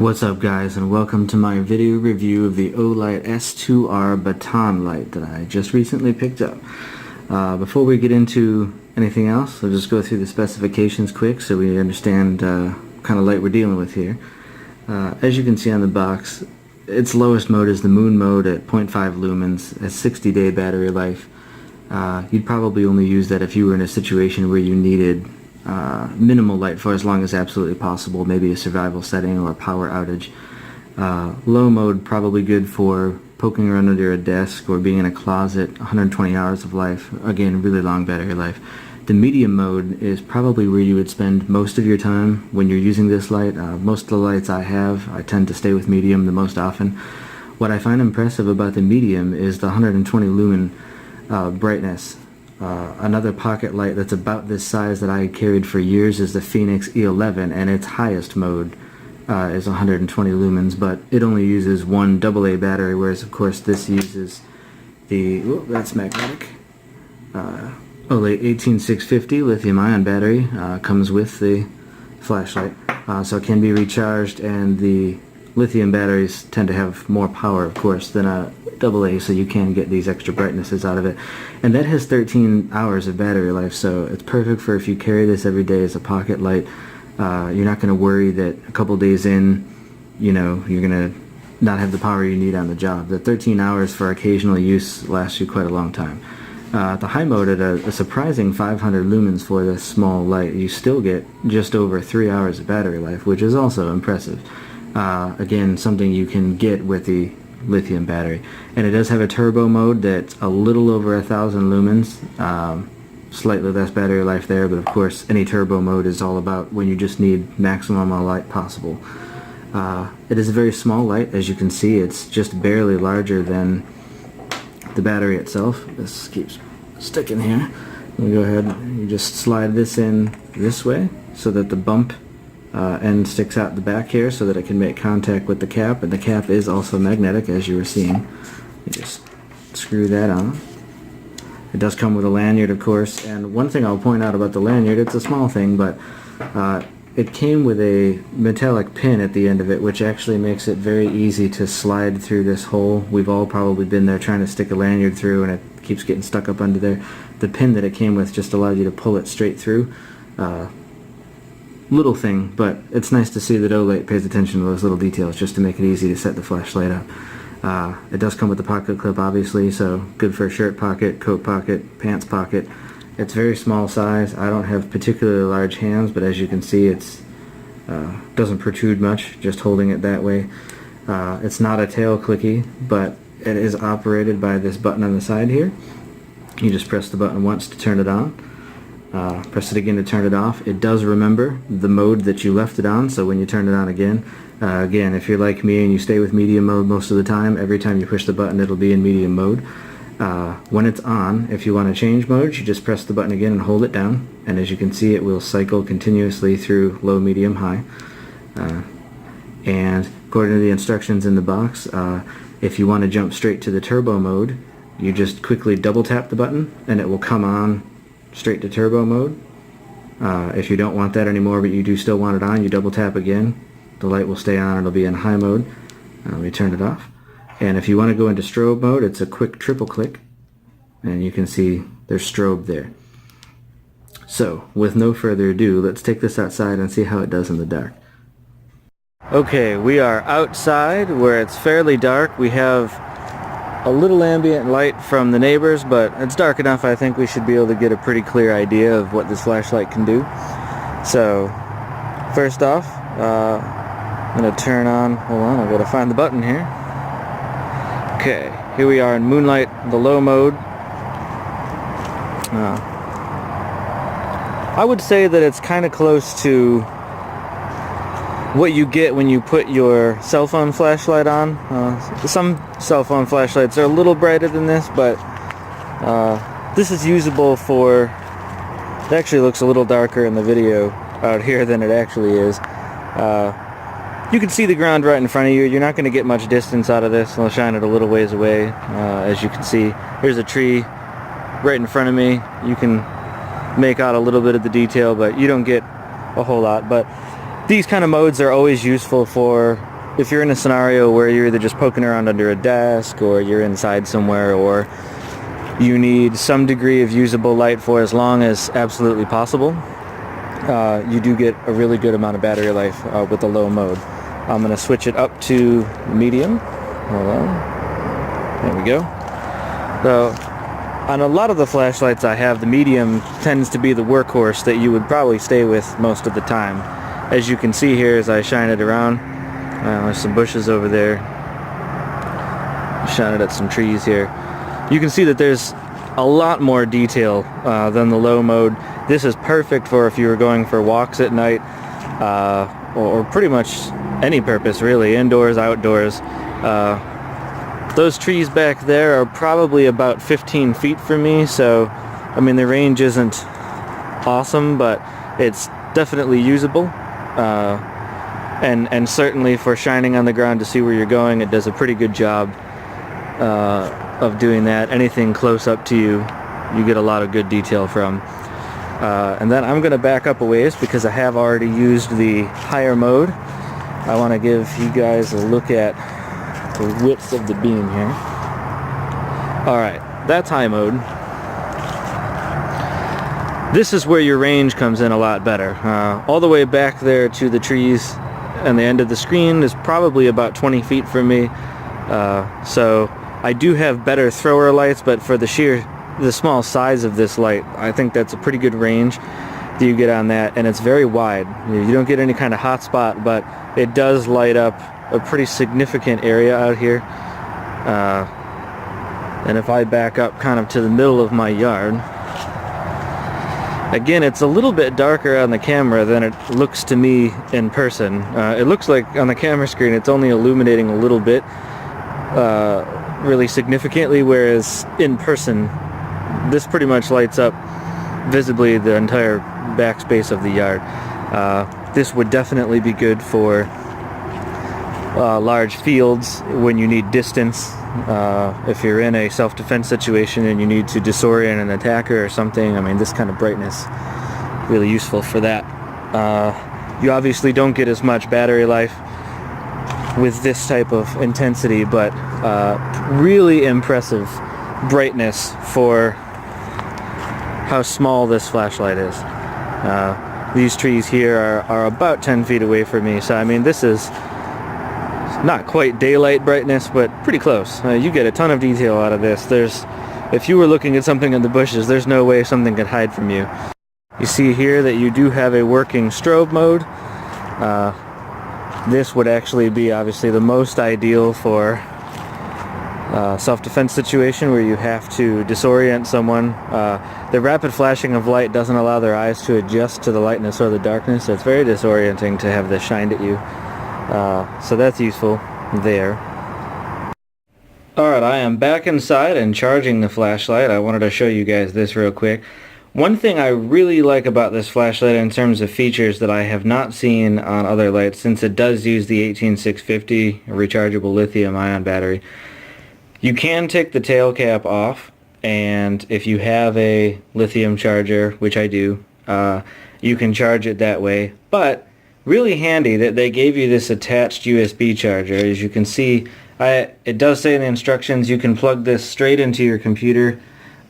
What's up guys, and welcome to my video review of the Olight S2R Baton light that I just recently picked up. Before we get into anything else, I'll just go through the specifications quick so we understand what kind of light we're dealing with here. As you can see on the box, its lowest mode is the moon mode at 0.5 lumens, a 60-day battery life. You'd probably only use that if you were in a situation where you needed minimal light for as long as absolutely possible, maybe a survival setting or a power outage. Low mode, probably good for poking around under a desk or being in a closet, 120 hours of life, again really long battery life. The medium mode is probably where you would spend most of your time when you're using this light. Most of the lights I have, I tend to stay with medium the most often. What I find impressive about the medium is the 120 lumen brightness. Another pocket light that's about this size that I carried for years is the Phoenix E11, and its highest mode is 120 lumens, but it only uses one AA battery, whereas of course this uses the, that's magnetic, Olight 18650 lithium ion battery, comes with the flashlight, so it can be recharged, and the lithium batteries tend to have more power of course than a AA, so you can get these extra brightnesses out of it. And that has 13 hours of battery life, so it's perfect for if you carry this every day as a pocket light. You're not going to worry that a couple days in, you know, you're going to not have the power you need on the job. The 13 hours for occasional use lasts you quite a long time. The high mode at a surprising 500 lumens for this small light, you still get just over 3 hours of battery life, which is also impressive. Again, something you can get with the lithium battery. And it does have a turbo mode that's a little over 1,000 lumens, slightly less battery life there, but of course any turbo mode is all about when you just need maximum light possible. It is a very small light. As you can see, it's just barely larger than the battery itself. This keeps sticking here. You go ahead and you just slide this in this way so that the bump end sticks out the back here so that it can make contact with the cap, and the cap is also magnetic, as you were seeing. You just screw that on. It does come with a lanyard, of course, and one thing I'll point out about the lanyard, it's a small thing, but it came with a metallic pin at the end of it, which actually makes it very easy to slide through this hole. We've all probably been there trying to stick a lanyard through and it keeps getting stuck up under there. The pin that it came with just allowed you to pull it straight through. Little thing, but it's nice to see that Olight pays attention to those little details just to make it easy to set the flashlight up. It does come with the pocket clip, obviously, so good for a shirt pocket, coat pocket, pants pocket. It's very small size. I don't have particularly large hands, but as you can see, it's doesn't protrude much just holding it that way. It's not a tail clicky, but it is operated by this button on the side here. You just press the button once to turn it on. Press it again to turn it off. It does remember the mode that you left it on, so when you turn it on again, if you're like me and you stay with medium mode most of the time, every time you push the button it'll be in medium mode. When it's on, if you want to change modes, you just press the button again and hold it down, and as you can see, it will cycle continuously through low, medium, high. And according to the instructions in the box, if you want to jump straight to the turbo mode, you just quickly double tap the button and it will come on straight to turbo mode. If you don't want that anymore but you do still want it on, you double tap again, the light will stay on, it'll be in high mode. Let me turn it off. And if you want to go into strobe mode, it's a quick triple click and you can see there's strobe there. So with no further ado, let's take this outside and see how it does in the dark. Okay, we are outside where it's fairly dark. We have a little ambient light from the neighbors, but it's dark enough I think we should be able to get a pretty clear idea of what this flashlight can do. So first off, I'm going to turn on, hold on, I've got to find the button here. Okay, here we are in moonlight, the low mode. I would say that it's kind of close to what you get when you put your cell phone flashlight on. Some cell phone flashlights are a little brighter than this, but this is usable for, it actually looks a little darker in the video out here than it actually is. You can see the ground right in front of you. You're not going to get much distance out of this. I'll shine it a little ways away. As you can see, there's a tree right in front of me. You can make out a little bit of the detail, but you don't get a whole lot. But these kind of modes are always useful for if you're in a scenario where you're either just poking around under a desk, or you're inside somewhere, or you need some degree of usable light for as long as absolutely possible, you do get a really good amount of battery life with the low mode. I'm going to switch it up to medium. Hold on. There we go. So on a lot of the flashlights I have, the medium tends to be the workhorse that you would probably stay with most of the time. As you can see here as I shine it around, there's some bushes over there. Shine it at some trees here. You can see that there's a lot more detail than the low mode. This is perfect for if you were going for walks at night, or pretty much any purpose really, indoors, outdoors. Those trees back there are probably about 15 feet from me, so I mean the range isn't awesome, but it's definitely usable. And certainly for shining on the ground to see where you're going, it does a pretty good job of doing that. Anything close up to you, you get a lot of good detail from. And then I'm going to back up a ways because I have already used the higher mode. I want to give you guys a look at the width of the beam here. Alright, that's high mode. This is where your range comes in a lot better. All the way back there to the trees and the end of the screen is probably about 20 feet from me. So I do have better thrower lights, but for the small size of this light, I think that's a pretty good range that you get on that, and it's very wide. You don't get any kind of hotspot, but it does light up a pretty significant area out here. And if I back up kind of to the middle of my yard, again, it's a little bit darker on the camera than it looks to me in person. It looks like on the camera screen it's only illuminating a little bit, really significantly, whereas in person this pretty much lights up visibly the entire backspace of the yard. This would definitely be good for large fields when you need distance. If you're in a self-defense situation and you need to disorient an attacker or something, I mean, this kind of brightness really useful for that. You obviously don't get as much battery life with this type of intensity, but really impressive brightness for how small this flashlight is. These trees here are about 10 feet away from me, so I mean, this is not quite daylight brightness, but pretty close. You get a ton of detail out of this. If you were looking at something in the bushes, there's no way something could hide from you. You see here that you do have a working strobe mode. This would actually be obviously the most ideal for self-defense situation where you have to disorient someone. The rapid flashing of light doesn't allow their eyes to adjust to the lightness or the darkness, so it's very disorienting to have this shined at you. So that's useful there. Alright, I am back inside and charging the flashlight. I wanted to show you guys this real quick. One thing I really like about this flashlight in terms of features that I have not seen on other lights, since it does use the 18650 rechargeable lithium-ion battery, you can take the tail cap off, and if you have a lithium charger, which I do, you can charge it that way. But really handy that they gave you this attached USB charger. As you can see, it does say in the instructions you can plug this straight into your computer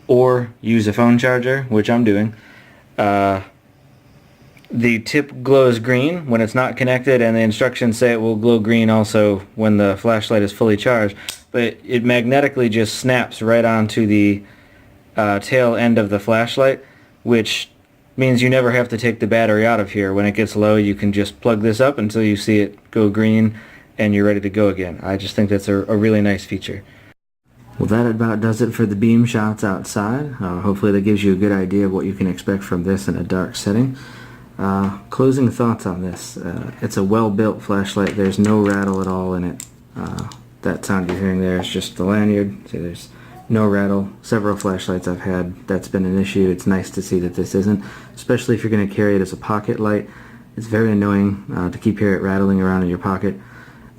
or use a phone charger, which I'm doing. The tip glows green when it's not connected, and the instructions say it will glow green also when the flashlight is fully charged. But it magnetically just snaps right onto the tail end of the flashlight, which means you never have to take the battery out of here. When it gets low, you can just plug this up until you see it go green and you're ready to go again. I just think that's a really nice feature. Well, that about does it for the beam shots outside. Hopefully that gives you a good idea of what you can expect from this in a dark setting. Closing thoughts on this. It's a well-built flashlight. There's no rattle at all in it. That sound you're hearing there is just the lanyard. So there's no rattle. Several flashlights I've had, that's been an issue. It's nice to see that this isn't, especially if you're going to carry it as a pocket light. It's very annoying to keep it rattling around in your pocket.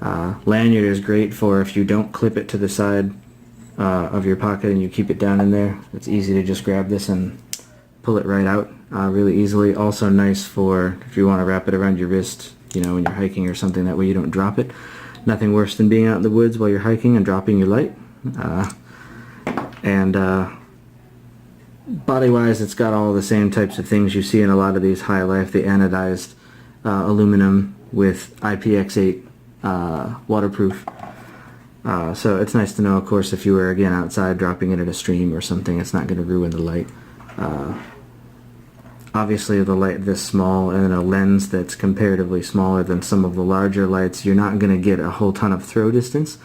Lanyard is great for if you don't clip it to the side of your pocket and you keep it down in there. It's easy to just grab this and pull it right out really easily. Also nice for if you want to wrap it around your wrist, you know, when you're hiking or something, that way you don't drop it. Nothing worse than being out in the woods while you're hiking and dropping your light. Body-wise, it's got all the same types of things you see in a lot of these high life, the anodized aluminum with IPX8 waterproof. So it's nice to know, of course, if you were again outside dropping it at a stream or something, it's not going to ruin the light. Obviously, the light this small and a lens that's comparatively smaller than some of the larger lights, you're not going to get a whole ton of throw distance,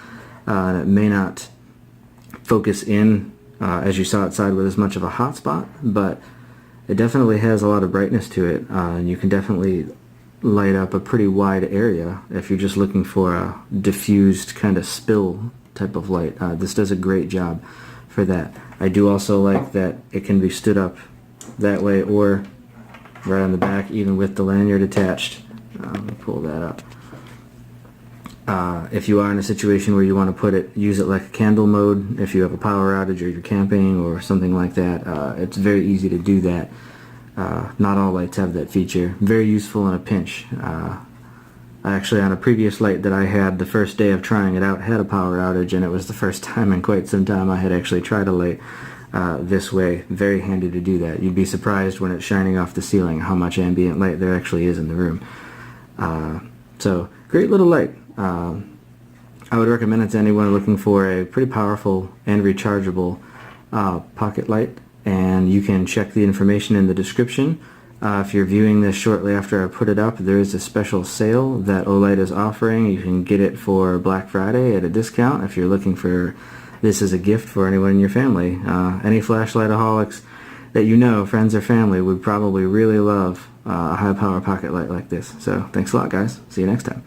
and it may not focus in as you saw outside with as much of a hotspot, but it definitely has a lot of brightness to it, and you can definitely light up a pretty wide area if you're just looking for a diffused kind of spill type of light. This does a great job for that. I do also like that it can be stood up that way or right on the back, even with the lanyard attached. Let me pull that up. If you are in a situation where you want to use it like a candle mode, if you have a power outage or you're camping or something like that, it's very easy to do that. Not all lights have that feature. Very useful in a pinch. Actually, on a previous light that I had, the first day of trying it out, had a power outage, and it was the first time in quite some time I had actually tried a light this way. Very handy to do that. You'd be surprised when it's shining off the ceiling how much ambient light there actually is in the room. So, great little light. I would recommend it to anyone looking for a pretty powerful and rechargeable pocket light, and you can check the information in the description. If you're viewing this shortly after I put it up, there is a special sale that Olight is offering. You can get it for Black Friday at a discount if you're looking for this as a gift for anyone in your family. Any flashlightaholics that you know, friends or family, would probably really love a high power pocket light like this. So thanks a lot, guys. See you next time.